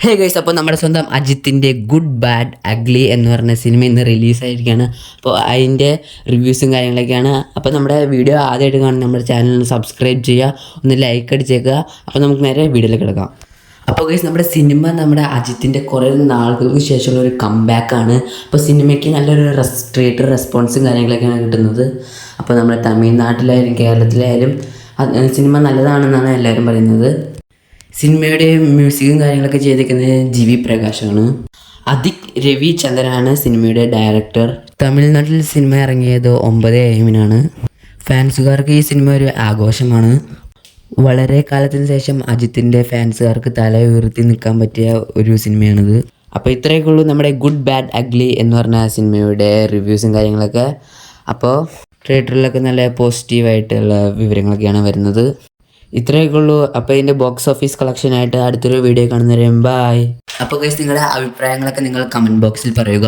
Hey guys, അപ്പോൾ നമ്മുടെ സ്വന്തം അജിത്തിൻ്റെ ഗുഡ് ബാഡ് അഗ്ലി എന്ന് പറഞ്ഞ സിനിമ ഇന്ന് റിലീസായിരിക്കുകയാണ്. അപ്പോൾ അതിൻ്റെ റിവ്യൂസും കാര്യങ്ങളൊക്കെയാണ്. അപ്പോൾ നമ്മുടെ വീഡിയോ ആദ്യമായിട്ട് കാണുന്ന നമ്മുടെ ചാനലിന് സബ്സ്ക്രൈബ് ചെയ്യുക, ഒന്ന് ലൈക്ക് അടിച്ചേക്കുക. അപ്പോൾ നമുക്ക് നേരെ വീഡിയോയിലേക്ക് കിടക്കാം. അപ്പോൾ ഗൈസ്, നമ്മുടെ സിനിമ നമ്മുടെ അജിത്തിൻ്റെ കുറേ നാളുകൾക്ക് ശേഷമുള്ള ഒരു കംബാക്കാണ്. അപ്പോൾ സിനിമയ്ക്ക് നല്ലൊരു തിയേറ്റർ റെസ്പോൺസും കാര്യങ്ങളൊക്കെയാണ് കിട്ടുന്നത്. അപ്പോൾ നമ്മുടെ തമിഴ്നാട്ടിലായാലും കേരളത്തിലായാലും സിനിമ നല്ലതാണെന്നാണ് എല്ലാവരും പറയുന്നത്. സിനിമയുടെ മ്യൂസിക്കും കാര്യങ്ങളൊക്കെ ചെയ്തിരിക്കുന്നത് ജി.വി. പ്രകാശാണ്. അതിക് രവിചന്ദ്രനാണ് സിനിമയുടെ ഡയറക്ടർ. തമിഴ്നാട്ടിൽ സിനിമ ഇറങ്ങിയത് 9 AM-നാണ്. ഫാൻസുകാർക്ക് ഈ സിനിമ ഒരു ആഘോഷമാണ്. വളരെ കാലത്തിന് ശേഷം അജിത്തിൻ്റെ ഫാൻസുകാർക്ക് തല ഉയർത്തി നിൽക്കാൻ പറ്റിയ ഒരു സിനിമയാണിത്. അപ്പോൾ ഇത്രയൊക്കെ ഉള്ളൂ നമ്മുടെ ഗുഡ് ബാഡ് അഗ്ലി എന്ന് പറഞ്ഞ സിനിമയുടെ റിവ്യൂസും കാര്യങ്ങളൊക്കെ. അപ്പോൾ തിയേറ്ററിലൊക്കെ നല്ല പോസിറ്റീവായിട്ടുള്ള വിവരങ്ങളൊക്കെയാണ് വരുന്നത്. ഇത്രയൊക്കെ ഉള്ളൂ. അപ്പോൾ ഇതിൻ്റെ ബോക്സ് ഓഫീസ് കളക്ഷനായിട്ട് അടുത്തൊരു വീഡിയോ കാണുന്നവരെ ബൈ. അപ്പോൾ ഗൈസ്, നിങ്ങളുടെ അഭിപ്രായങ്ങളൊക്കെ നിങ്ങൾ കമൻറ്റ് ബോക്സിൽ പറയുക.